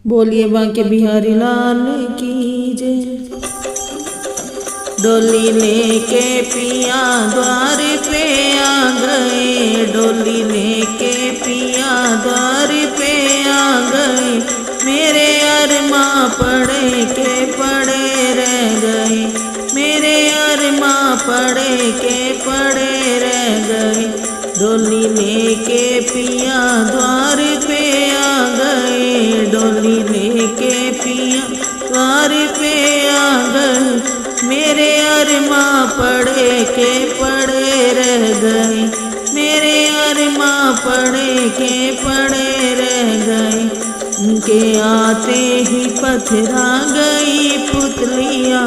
बोलिए बांके बिहारी लाल की जय। डोली लेके पिया द्वार पे आ गए, डोली लेके पिया द्वार पे आ गए। मेरे अरमां पड़े के पड़े रह गए, मेरे अरमां पड़े के पड़े रह गए। डोली लेके पिया द्वार पे आ गए, डोली लेके पिया द्वार पे आ गए। मेरे अरमां पड़े के पड़े रह गए, मेरे अरमां पड़े के पड़े रह गए। उनके आते ही पथरा गई पुतलियाँ,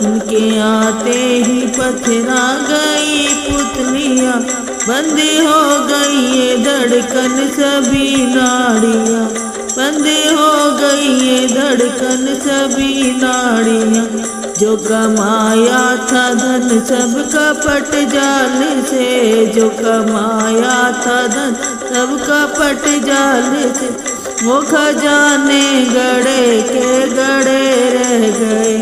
उनके आते ही पथरा गई पुतलियाँ। बंद हो गई ये धड़कन सभी नाड़ियाँ, बंद हो गई ये धड़कन सभी नाड़ियाँ। जो कमाया था धन सब कपट जाल से, जो कमाया था धन सब कपट जाल से। वो खजाने गड़े के गड़े रह गए,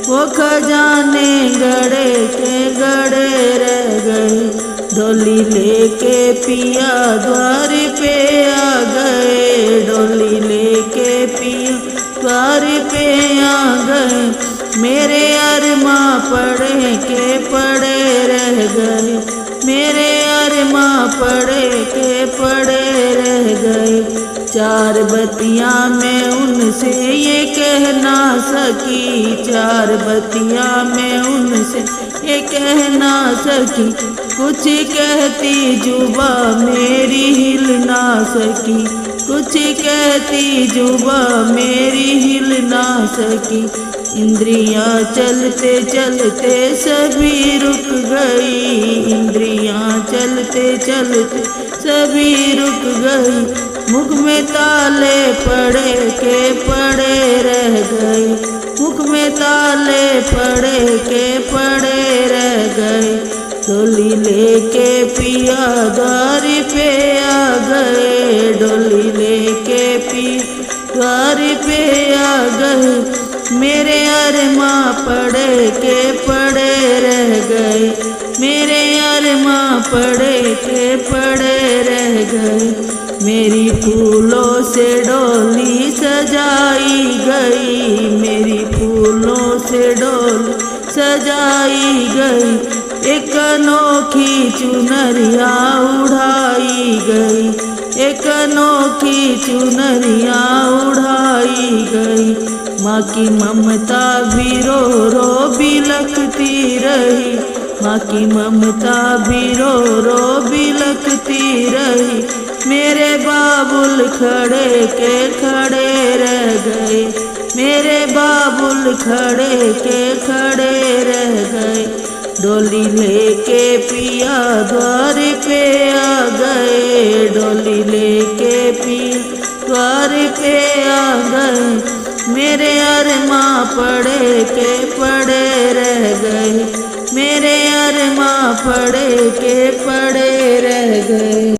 वो खजाने गड़े के गड़े रह गए। डोली लेके पिया द्वार पे आ गए, डोली लेके पिया द्वार पे आ गए। मेरे अरमां पड़े के पड़े रह गए, मेरे अरमां पड़े के पड़े रह गए। चार बतियाँ मैं उनसे ये कह ना सकी, चार बतियाँ मैं उनसे ये कह ना सकी। कुछ कहती जुबा मेरी हिल ना सकी, कुछ कहती जुबा मेरी हिल ना सकी। इंद्रियाँ चलते चलते सभी रुक गई, इंद्रियाँ चलते चलते सभी रुक गई। मुख में ताले पड़े के पड़े रह गए, मुख में ताले पड़े के पड़े रह गए। डोली लेके पिया द्वार पे आ गए, डोली लेके पिया द्वार पे आ गए। मेरे अरमां पड़े के पड़े रह गए, मेरे अरमां पड़े के पड़े रह गए। मेरी फूलों से डोली सजाई गई, मेरी फूलों से डोली सजाई गई। एक अनोखी चुनरिया उड़ाई गई, एक अनोखी चुनरिया उड़ाई गई। माँ की ममता भी रो रो बिलखती रही, माँ की ममता भी रो रो बिलखती रही। मेरे बाबुल खड़े के खड़े रह गए, मेरे बाबुल खड़े के खड़े रह गए। डोली लेके पिया द्वार पे आ गए, डोली लेके पिया द्वार पे आ गए। मेरे अरमां पड़े के पड़े रह गए, मेरे अरमां पड़े के पड़े रह गए।